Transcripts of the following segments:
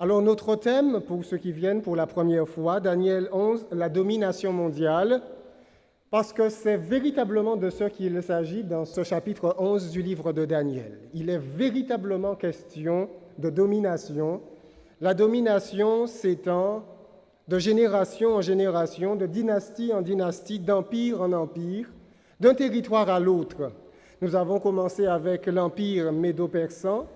Alors notre thème, pour ceux qui viennent pour la première fois, Daniel 11, la domination mondiale, parce que c'est véritablement de ce qu'il s'agit dans ce chapitre 11 du livre de Daniel. Il est véritablement question de domination. La domination s'étend de génération en génération, de dynastie en dynastie, d'empire en empire, d'un territoire à l'autre. Nous avons commencé avec l'empire médo-persan.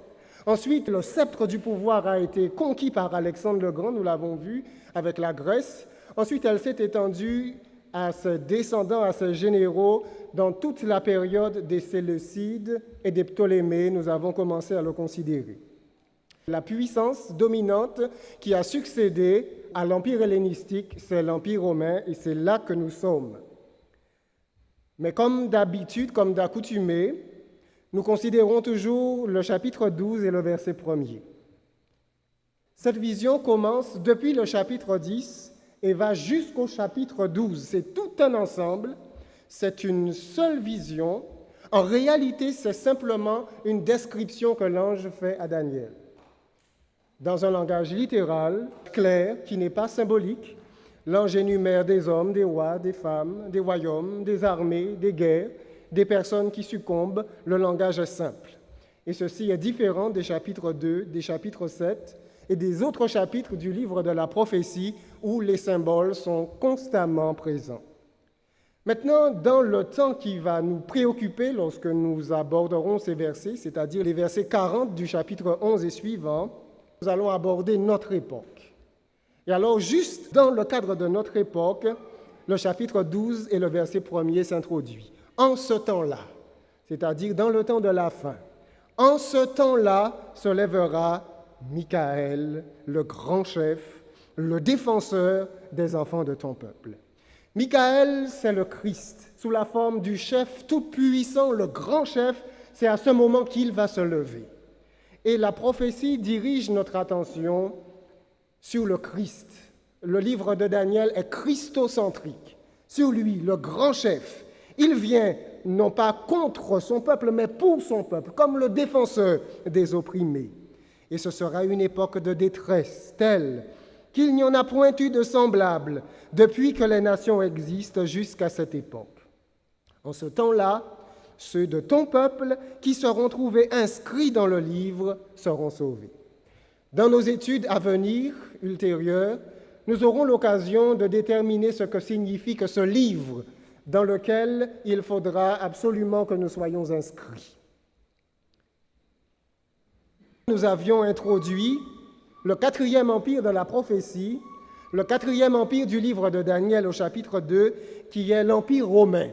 Ensuite, le sceptre du pouvoir a été conquis par Alexandre le Grand, nous l'avons vu, avec la Grèce. Ensuite, elle s'est étendue à ses descendants, à ses généraux, dans toute la période des Séleucides et des Ptolémées. Nous avons commencé à le considérer. La puissance dominante qui a succédé à l'empire hellénistique, c'est l'empire romain, et c'est là que nous sommes. Mais comme d'habitude, comme d'accoutumé, nous considérons toujours le chapitre 12 et le verset 1er. Cette vision commence depuis le chapitre 10 et va jusqu'au chapitre 12. C'est tout un ensemble, c'est une seule vision. En réalité, c'est simplement une description que l'ange fait à Daniel. Dans un langage littéral, clair, qui n'est pas symbolique, l'ange énumère des hommes, des rois, des femmes, des royaumes, des armées, des guerres, des personnes qui succombent, le langage est simple. Et ceci est différent des chapitres 2, des chapitres 7 et des autres chapitres du livre de la prophétie où les symboles sont constamment présents. Maintenant, dans le temps qui va nous préoccuper lorsque nous aborderons ces versets, c'est-à-dire les versets 40 du chapitre 11 et suivants, nous allons aborder notre époque. Et alors, juste dans le cadre de notre époque, le chapitre 12 et le verset 1er s'introduit. En ce temps-là, c'est-à-dire dans le temps de la fin, en ce temps-là se lèvera Michaël, le grand chef, le défenseur des enfants de ton peuple. Michaël, c'est le Christ, sous la forme du chef tout-puissant, le grand chef, c'est à ce moment qu'il va se lever. Et la prophétie dirige notre attention sur le Christ. Le livre de Daniel est christocentrique. Sur lui, le grand chef, il vient non pas contre son peuple, mais pour son peuple, comme le défenseur des opprimés. Et ce sera une époque de détresse telle qu'il n'y en a point eu de semblable depuis que les nations existent jusqu'à cette époque. En ce temps-là, ceux de ton peuple qui seront trouvés inscrits dans le livre seront sauvés. Dans nos études à venir, ultérieures, nous aurons l'occasion de déterminer ce que signifie que ce livre dans lequel il faudra absolument que nous soyons inscrits. Nous avions introduit le 4e empire de la prophétie, le 4e empire du livre de Daniel au chapitre 2, qui est l'empire romain,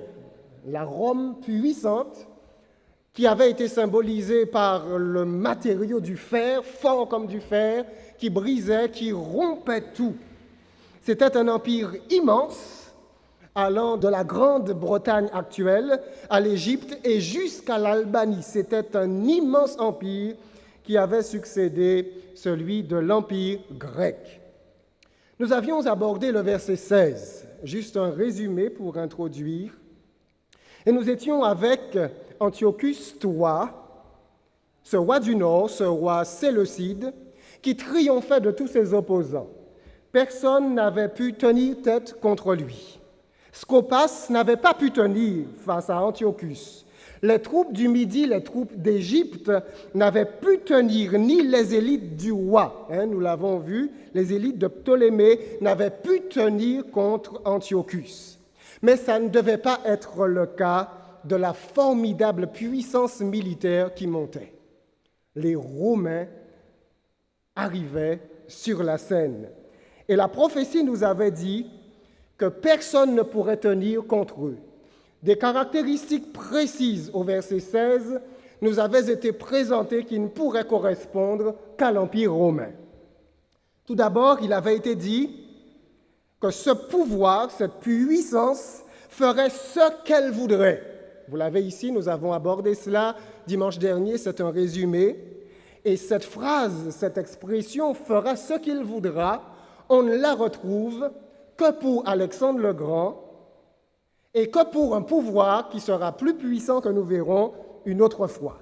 la Rome puissante, qui avait été symbolisée par le matériau du fer, fort comme du fer, qui brisait, qui rompait tout. C'était un empire immense, allant de la Grande-Bretagne actuelle à l'Égypte et jusqu'à l'Albanie. C'était un immense empire qui avait succédé celui de l'empire grec. Nous avions abordé le verset 16, juste un résumé pour introduire, et nous étions avec Antiochus III, ce roi du Nord, ce roi séleucide, qui triomphait de tous ses opposants. Personne n'avait pu tenir tête contre lui. Scopas n'avait pas pu tenir face à Antiochus. Les troupes du Midi, les troupes d'Égypte n'avaient pu tenir, ni les élites du roi. Nous l'avons vu, les élites de Ptolémée n'avaient pu tenir contre Antiochus. Mais ça ne devait pas être le cas de la formidable puissance militaire qui montait. Les Romains arrivaient sur la scène. Et la prophétie nous avait dit que personne ne pourrait tenir contre eux. Des caractéristiques précises au verset 16 nous avait été présenté qui ne pourrait correspondre qu'à l'Empire romain. Tout d'abord, il avait été dit que ce pouvoir, cette puissance, ferait ce qu'elle voudrait. Vous l'avez ici, nous avons abordé cela dimanche dernier, c'est un résumé. Et cette phrase, cette expression, fera ce qu'il voudra, on ne la retrouve que pour Alexandre le Grand et que pour un pouvoir qui sera plus puissant que nous verrons une autre fois.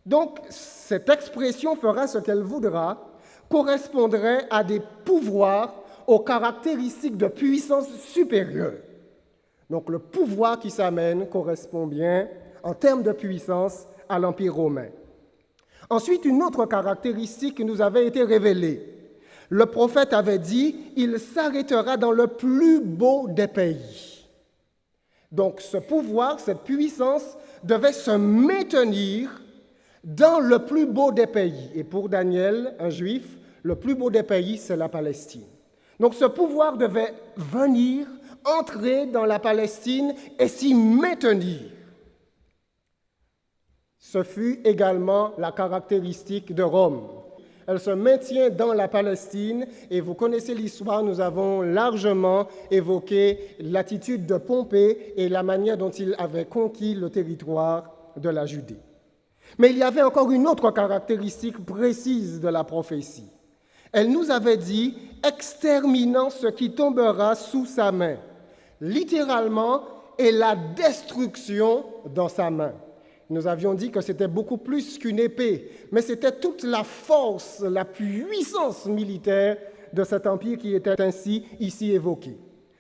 Donc, cette expression fera ce qu'elle voudra correspondrait à des pouvoirs aux caractéristiques de puissance supérieure. Donc, le pouvoir qui s'amène correspond bien, en termes de puissance, à l'Empire romain. Ensuite, une autre caractéristique nous avait été révélée. Le prophète avait dit « Il s'arrêtera dans le plus beau des pays ». Donc, ce pouvoir, cette puissance devait se maintenir dans le plus beau des pays. Et pour Daniel, un juif, le plus beau des pays, c'est la Palestine. Donc, ce pouvoir devait venir, entrer dans la Palestine et s'y maintenir. Ce fut également la caractéristique de Rome. Elle se maintient dans la Palestine et vous connaissez l'histoire, nous avons largement évoqué l'attitude de Pompée et la manière dont il avait conquis le territoire de la Judée. Mais il y avait encore une autre caractéristique précise de la prophétie. Elle nous avait dit « exterminant ce qui tombera sous sa main », littéralement, et la destruction dans sa main. Nous avions dit que c'était beaucoup plus qu'une épée, mais c'était toute la force, la puissance militaire de cet empire qui était ainsi ici évoqué.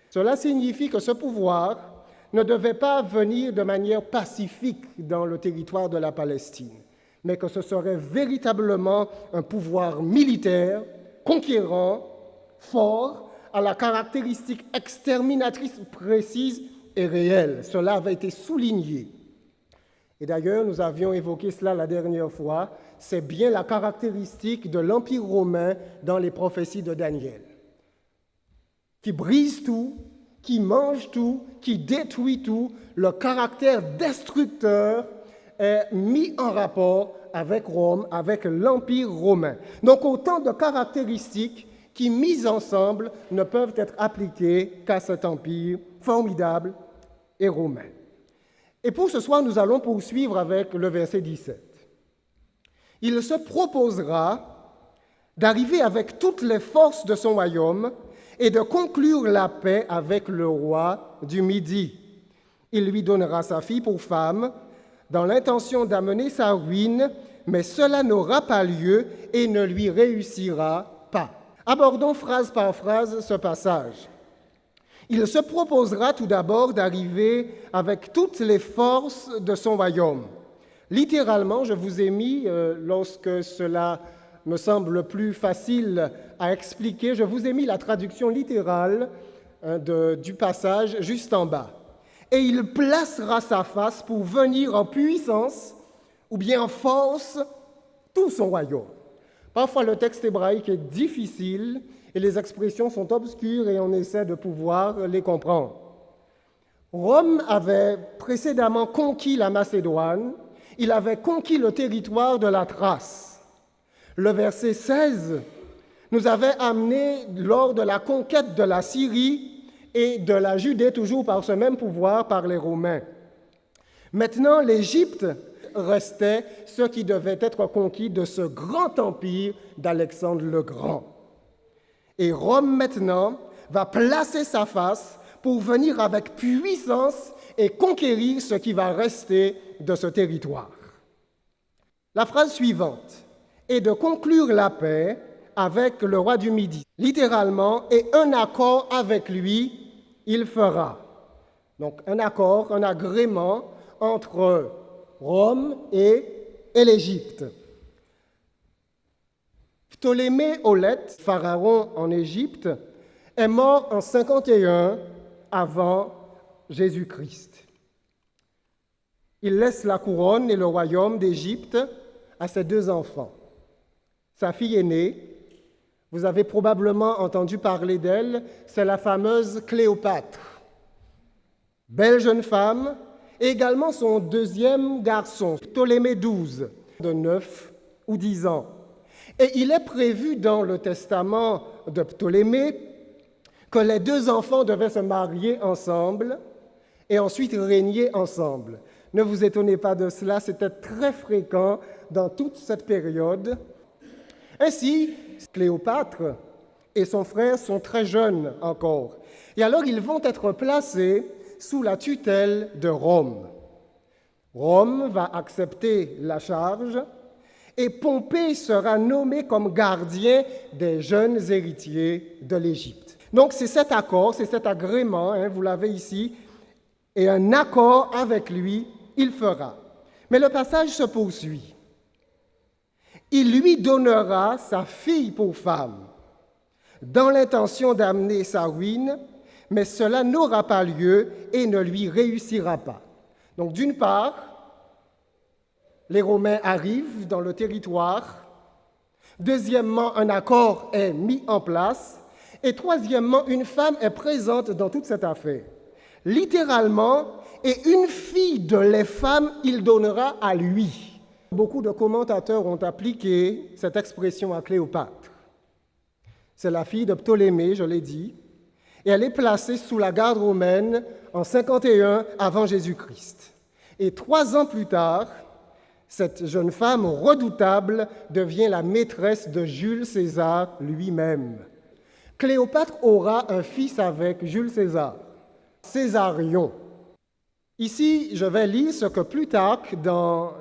Cela signifie que ce pouvoir ne devait pas venir de manière pacifique dans le territoire de la Palestine, mais que ce serait véritablement un pouvoir militaire, conquérant, fort, à la caractéristique exterminatrice précise et réelle. Cela avait été souligné. Et d'ailleurs, nous avions évoqué cela la dernière fois, c'est bien la caractéristique de l'Empire romain dans les prophéties de Daniel, qui brise tout, qui mange tout, qui détruit tout. Le caractère destructeur est mis en rapport avec Rome, avec l'Empire romain. Donc autant de caractéristiques qui, mises ensemble, ne peuvent être appliquées qu'à cet empire formidable et romain. Et pour ce soir, nous allons poursuivre avec le verset 17. Il se proposera d'arriver avec toutes les forces de son royaume et de conclure la paix avec le roi du Midi. Il lui donnera sa fille pour femme, dans l'intention d'amener sa ruine, mais cela n'aura pas lieu et ne lui réussira pas. Abordons phrase par phrase ce passage. Il se proposera tout d'abord d'arriver avec toutes les forces de son royaume. Littéralement, je vous ai mis, lorsque cela me semble plus facile à expliquer, je vous ai mis la traduction littérale du passage juste en bas. Et il placera sa face pour venir en puissance ou bien en force tout son royaume. Parfois, le texte hébraïque est difficile et les expressions sont obscures et on essaie de pouvoir les comprendre. Rome avait précédemment conquis la Macédoine, il avait conquis le territoire de la Thrace. Le verset 16 nous avait amené lors de la conquête de la Syrie et de la Judée, toujours par ce même pouvoir, par les Romains. Maintenant, l'Égypte restait ce qui devait être conquis de ce grand empire d'Alexandre le Grand. Et Rome, maintenant, va placer sa face pour venir avec puissance et conquérir ce qui va rester de ce territoire. La phrase suivante est de conclure la paix avec le roi du Midi. Littéralement, et un accord avec lui, il fera. Donc, un accord, un agrément entre Rome et l'Égypte. Ptolémée Aulète, pharaon en Égypte, est mort en 51 avant Jésus-Christ. Il laisse la couronne et le royaume d'Égypte à ses deux enfants. Sa fille aînée, vous avez probablement entendu parler d'elle, c'est la fameuse Cléopâtre. Belle jeune femme, et également son deuxième garçon, Ptolémée XII, de 9 ou 10 ans. Et il est prévu dans le testament de Ptolémée que les deux enfants devaient se marier ensemble et ensuite régner ensemble. Ne vous étonnez pas de cela, c'était très fréquent dans toute cette période. Ainsi, Cléopâtre et son frère sont très jeunes encore. Et alors, ils vont être placés sous la tutelle de Rome. Rome va accepter la charge et Pompée sera nommé comme gardien des jeunes héritiers de l'Égypte. Donc, c'est cet accord, c'est cet agrément, vous l'avez ici, et un accord avec lui, il fera. Mais le passage se poursuit. Il lui donnera sa fille pour femme, dans l'intention d'amener sa ruine, mais cela n'aura pas lieu et ne lui réussira pas. Donc, d'une part, les Romains arrivent dans le territoire. Deuxièmement, un accord est mis en place. Et troisièmement, une femme est présente dans toute cette affaire. Littéralement, et une fille de les femmes, il donnera à lui. Beaucoup de commentateurs ont appliqué cette expression à Cléopâtre. C'est la fille de Ptolémée, je l'ai dit, et elle est placée sous la garde romaine en 51 avant Jésus-Christ. Et 3 ans plus tard, cette jeune femme redoutable devient la maîtresse de Jules César lui-même. Cléopâtre aura un fils avec Jules César, Césarion. Ici, je vais lire ce que Plutarque,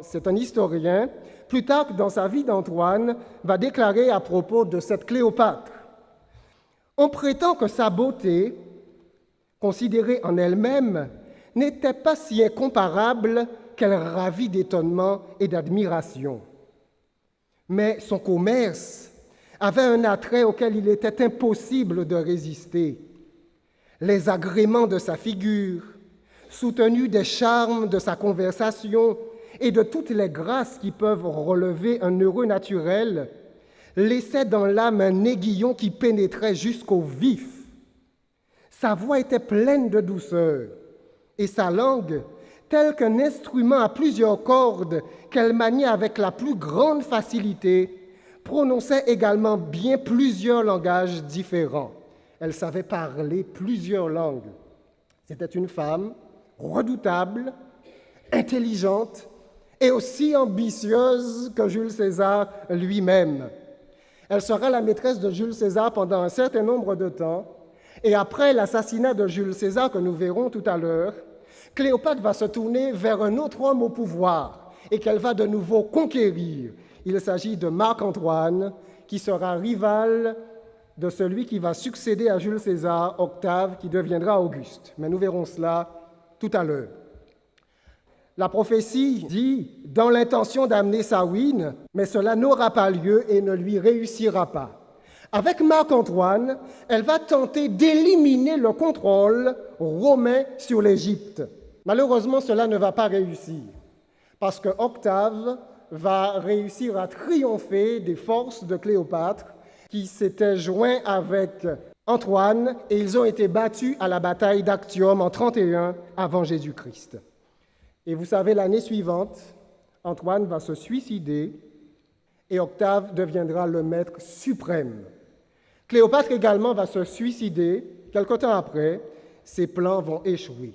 c'est un historien, Plutarque, dans sa vie d'Antoine, va déclarer à propos de cette Cléopâtre. On prétend que sa beauté, considérée en elle-même, n'était pas si incomparable qu'elle ravit d'étonnement et d'admiration. Mais son commerce avait un attrait auquel il était impossible de résister. Les agréments de sa figure, soutenus des charmes de sa conversation et de toutes les grâces qui peuvent relever un heureux naturel, laissaient dans l'âme un aiguillon qui pénétrait jusqu'au vif. Sa voix était pleine de douceur et sa langue, tel qu'un instrument à plusieurs cordes qu'elle maniait avec la plus grande facilité, prononçait également bien plusieurs langages différents. Elle savait parler plusieurs langues. C'était une femme redoutable, intelligente et aussi ambitieuse que Jules César lui-même. Elle sera la maîtresse de Jules César pendant un certain nombre de temps, et après l'assassinat de Jules César que nous verrons tout à l'heure, Cléopâtre va se tourner vers un autre homme au pouvoir et qu'elle va de nouveau conquérir. Il s'agit de Marc-Antoine, qui sera rival de celui qui va succéder à Jules César, Octave, qui deviendra Auguste. Mais nous verrons cela tout à l'heure. La prophétie dit « dans l'intention d'amener sa ruine, mais cela n'aura pas lieu et ne lui réussira pas ». Avec Marc-Antoine, elle va tenter d'éliminer le contrôle romain sur l'Égypte. Malheureusement, cela ne va pas réussir, parce que Octave va réussir à triompher des forces de Cléopâtre, qui s'étaient joints avec Antoine, et ils ont été battus à la bataille d'Actium en 31 avant Jésus-Christ. Et vous savez, l'année suivante, Antoine va se suicider et Octave deviendra le maître suprême. Cléopâtre également va se suicider. Quelque temps après, ses plans vont échouer.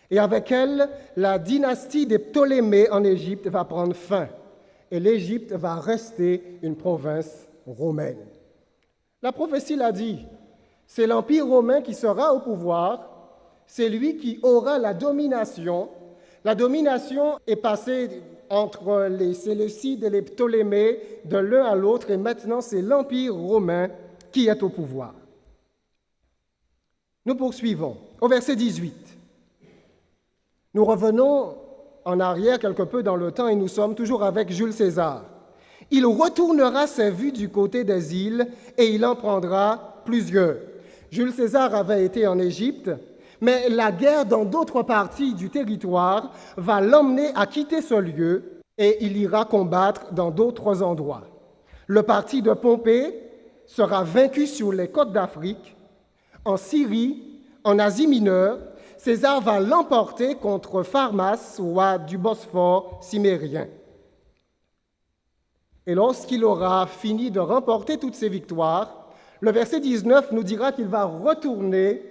Et avec elle, la dynastie des Ptolémées en Égypte va prendre fin et l'Égypte va rester une province romaine. La prophétie l'a dit, c'est l'Empire romain qui sera au pouvoir, c'est lui qui aura la domination. La domination est passée entre les Séleucides et les Ptolémées de l'un à l'autre, et maintenant c'est l'Empire romain qui est au pouvoir. Nous poursuivons au verset 18. Nous revenons en arrière quelque peu dans le temps et nous sommes toujours avec Jules César. Il retournera ses vues du côté des îles et il en prendra plusieurs. Jules César avait été en Égypte, mais la guerre dans d'autres parties du territoire va l'emmener à quitter ce lieu et il ira combattre dans d'autres endroits. Le parti de Pompée sera vaincu sur les côtes d'Afrique, en Syrie, en Asie mineure. César va l'emporter contre Pharmas, roi du Bosphore cimérien. Et lorsqu'il aura fini de remporter toutes ces victoires, le verset 19 nous dira qu'il va retourner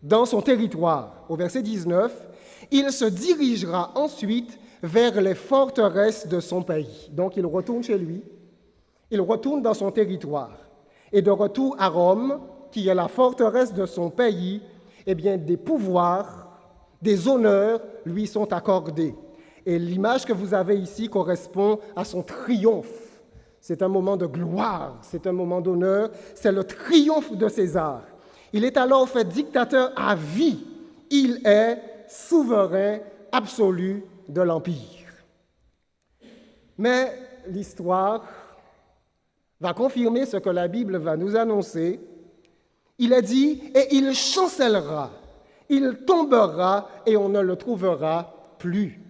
dans son territoire. Au verset 19, il se dirigera ensuite vers les forteresses de son pays. Donc il retourne chez lui, il retourne dans son territoire. Et de retour à Rome, qui est la forteresse de son pays, eh bien des pouvoirs, des honneurs lui sont accordés. Et l'image que vous avez ici correspond à son triomphe. C'est un moment de gloire, c'est un moment d'honneur, c'est le triomphe de César. Il est alors fait dictateur à vie. Il est souverain absolu de l'Empire. Mais l'histoire va confirmer ce que la Bible va nous annoncer. Il est dit, et il chancellera, il tombera et on ne le trouvera plus.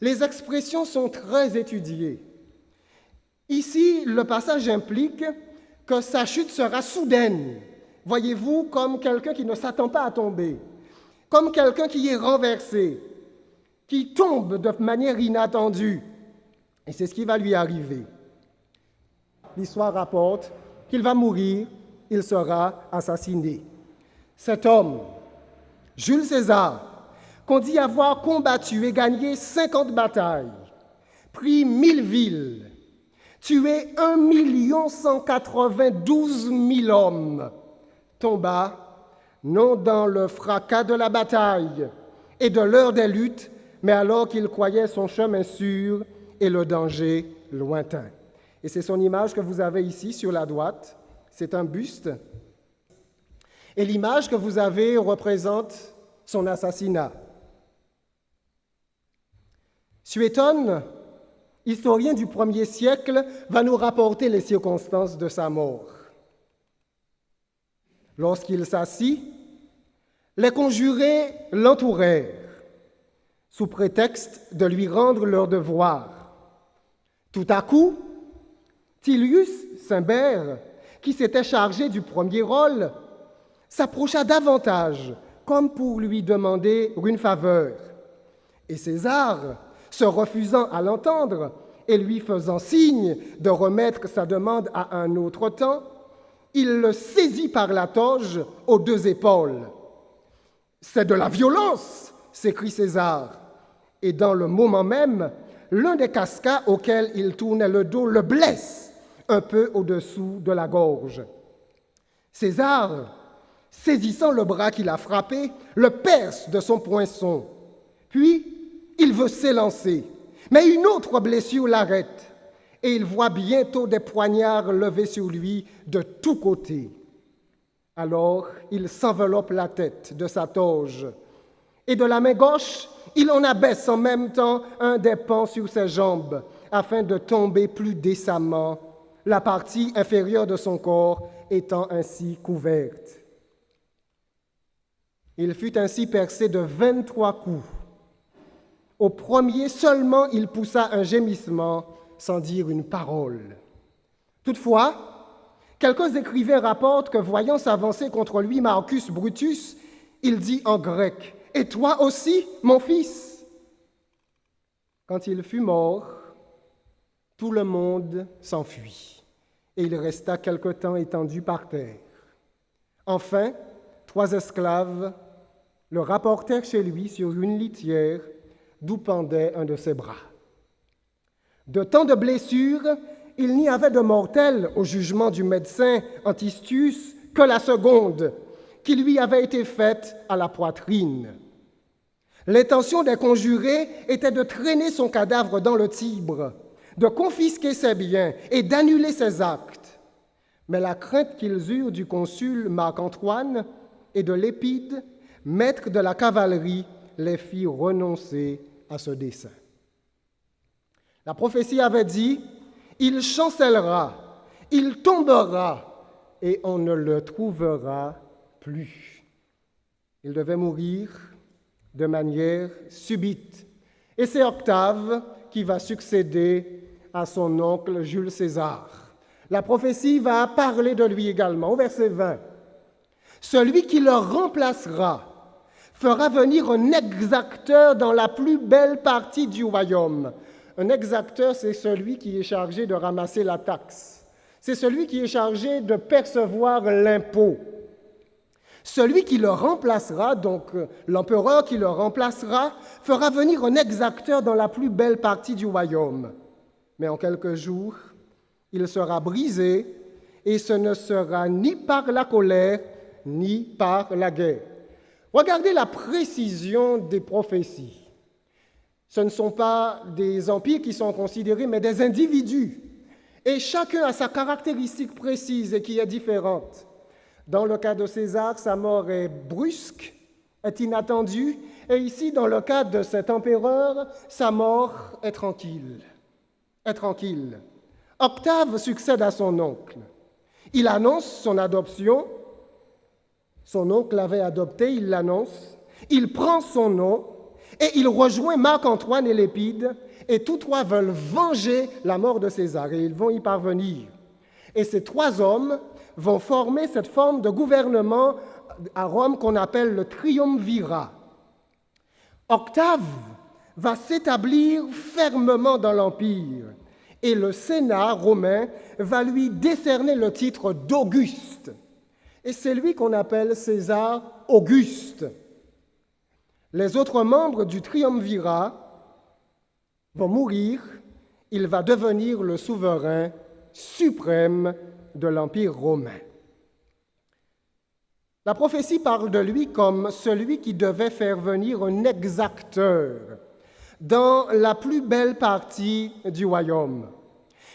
Les expressions sont très étudiées. Ici, le passage implique que sa chute sera soudaine. Voyez-vous, comme quelqu'un qui ne s'attend pas à tomber, comme quelqu'un qui est renversé, qui tombe de manière inattendue. Et c'est ce qui va lui arriver. L'histoire rapporte qu'il va mourir, il sera assassiné. Cet homme, Jules César, qu'on dit avoir combattu et gagné 50 batailles, pris 1000 villes, tué 1 192 000 hommes, tomba non dans le fracas de la bataille et de l'heure des luttes, mais alors qu'il croyait son chemin sûr et le danger lointain. Et c'est son image que vous avez ici sur la droite. C'est un buste. Et l'image que vous avez représente son assassinat. Suétone, historien du 1er siècle, va nous rapporter les circonstances de sa mort. Lorsqu'il s'assit, les conjurés l'entourèrent, sous prétexte de lui rendre leur devoir. Tout à coup, Tilius Cimber, qui s'était chargé du premier rôle, s'approcha davantage, comme pour lui demander une faveur. Et César, se refusant à l'entendre et lui faisant signe de remettre sa demande à un autre temps, il le saisit par la toge aux 2 épaules. « C'est de la violence !» s'écrie César. Et dans le moment même, l'un des cascas auxquels il tournait le dos le blesse un peu au-dessous de la gorge. César, saisissant le bras qui l'a frappé, le perce de son poinçon. Puis, il veut s'élancer, mais une autre blessure l'arrête, et il voit bientôt des poignards levés sur lui de tous côtés. Alors, il s'enveloppe la tête de sa toge, et de la main gauche, il en abaisse en même temps un des pans sur ses jambes, afin de tomber plus décemment, la partie inférieure de son corps étant ainsi couverte. Il fut ainsi percé de 23 coups. Au premier seulement, il poussa un gémissement sans dire une parole. Toutefois, quelques écrivains rapportent que, voyant s'avancer contre lui Marcus Brutus, il dit en grec « Et toi aussi, mon fils ?» Quand il fut mort, tout le monde s'enfuit, et il resta quelque temps étendu par terre. Enfin, 3 esclaves le rapportèrent chez lui sur une litière d'où pendait un de ses bras. De tant de blessures, il n'y avait de mortel au jugement du médecin Antistius que la seconde, qui lui avait été faite à la poitrine. L'intention des conjurés était de traîner son cadavre dans le Tibre, de confisquer ses biens et d'annuler ses actes. Mais la crainte qu'ils eurent du consul Marc-Antoine et de l'Épide, maître de la cavalerie, les fit renoncer à ce dessein. La prophétie avait dit « Il chancellera, il tombera, et on ne le trouvera plus. » Il devait mourir de manière subite. Et c'est Octave qui va succéder à son oncle Jules César. La prophétie va parler de lui également, au verset 20. « Celui qui le remplacera fera venir un exacteur dans la plus belle partie du royaume. Un exacteur, c'est celui qui est chargé de ramasser la taxe. C'est celui qui est chargé de percevoir l'impôt. Celui qui le remplacera, donc l'empereur qui le remplacera, fera venir un exacteur dans la plus belle partie du royaume. Mais en quelques jours, il sera brisé, et ce ne sera ni par la colère, ni par la guerre. Regardez la précision des prophéties. Ce ne sont pas des empires qui sont considérés, mais des individus. Et chacun a sa caractéristique précise et qui est différente. Dans le cas de César, sa mort est brusque, est inattendue. Et ici, dans le cas de cet empereur, sa mort est tranquille. Est tranquille. Octave succède à son oncle. Il annonce son adoption. Son oncle l'avait adopté, il l'annonce. Il prend son nom et il rejoint Marc-Antoine et Lépide. Et tous trois veulent venger la mort de César et ils vont y parvenir. Et ces trois hommes vont former cette forme de gouvernement à Rome qu'on appelle le triumvirat. Octave va s'établir fermement dans l'Empire et le Sénat romain va lui décerner le titre d'Auguste. Et c'est lui qu'on appelle César Auguste. Les autres membres du triumvirat vont mourir, il va devenir le souverain suprême de l'Empire romain. La prophétie parle de lui comme celui qui devait faire venir un exacteur dans la plus belle partie du royaume.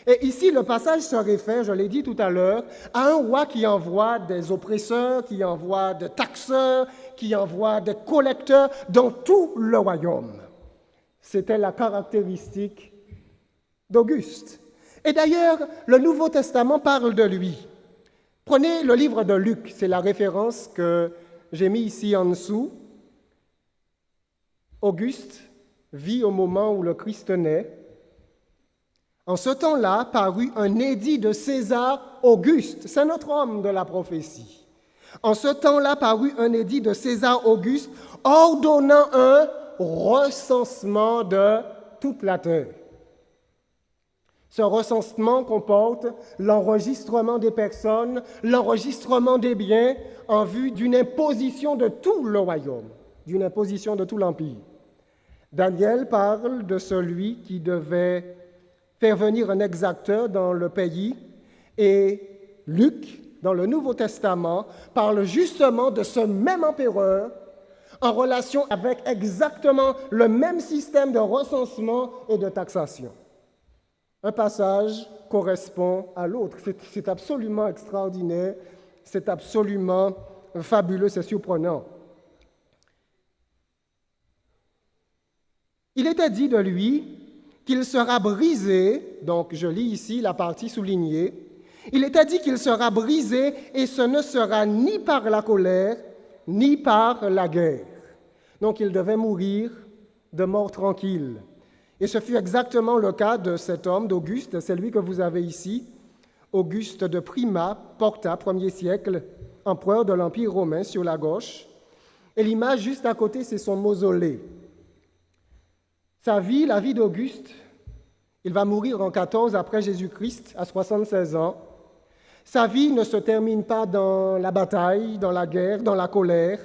Et ici, le passage se réfère, je l'ai dit tout à l'heure, à un roi qui envoie des oppresseurs, qui envoie des taxeurs, qui envoie des collecteurs dans tout le royaume. C'était la caractéristique d'Auguste. Et d'ailleurs, le Nouveau Testament parle de lui. Prenez le livre de Luc, c'est la référence que j'ai mis ici en dessous. Auguste vit au moment où le Christ naît. En ce temps-là parut un édit de César Auguste, c'est notre homme de la prophétie. En ce temps-là parut un édit de César Auguste ordonnant un recensement de toute la terre. Ce recensement comporte l'enregistrement des personnes, l'enregistrement des biens en vue d'une imposition de tout le royaume, d'une imposition de tout l'empire. Daniel parle de celui qui devait faire venir un exacteur dans le pays et Luc, dans le Nouveau Testament, parle justement de ce même empereur en relation avec exactement le même système de recensement et de taxation. Un passage correspond à l'autre. C'est absolument extraordinaire, c'est absolument fabuleux, c'est surprenant. Il était dit de lui qu'il sera brisé, donc je lis ici la partie soulignée, il était dit qu'il sera brisé et ce ne sera ni par la colère, ni par la guerre. Donc il devait mourir de mort tranquille. Et ce fut exactement le cas de cet homme, d'Auguste, c'est lui que vous avez ici, Auguste de Prima Porta, 1er siècle, empereur de l'Empire romain sur la gauche. Et l'image juste à côté, c'est son mausolée. Sa vie, la vie d'Auguste, il va mourir en 14 après Jésus-Christ, à 76 ans. Sa vie ne se termine pas dans la bataille, dans la guerre, dans la colère,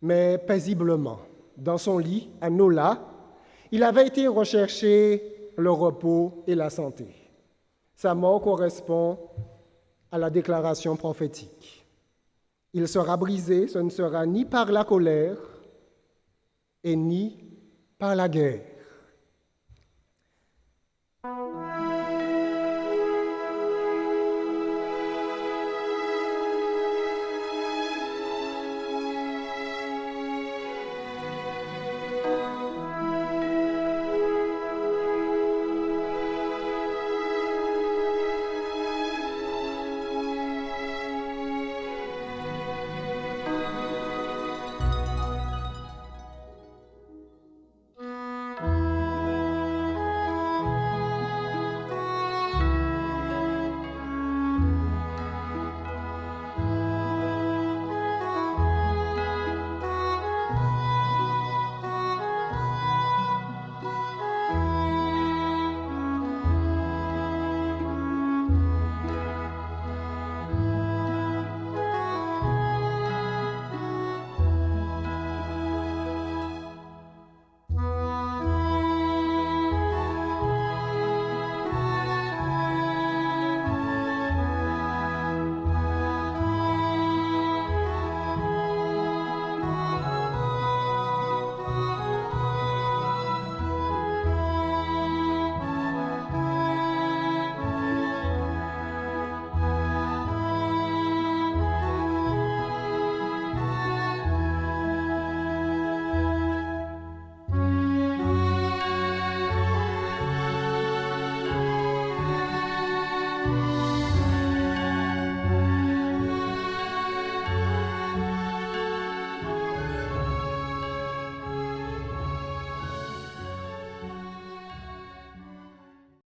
mais paisiblement, dans son lit, à Nola. Il avait été rechercher le repos et la santé. Sa mort correspond à la déclaration prophétique. Il sera brisé, ce ne sera ni par la colère et ni par la guerre.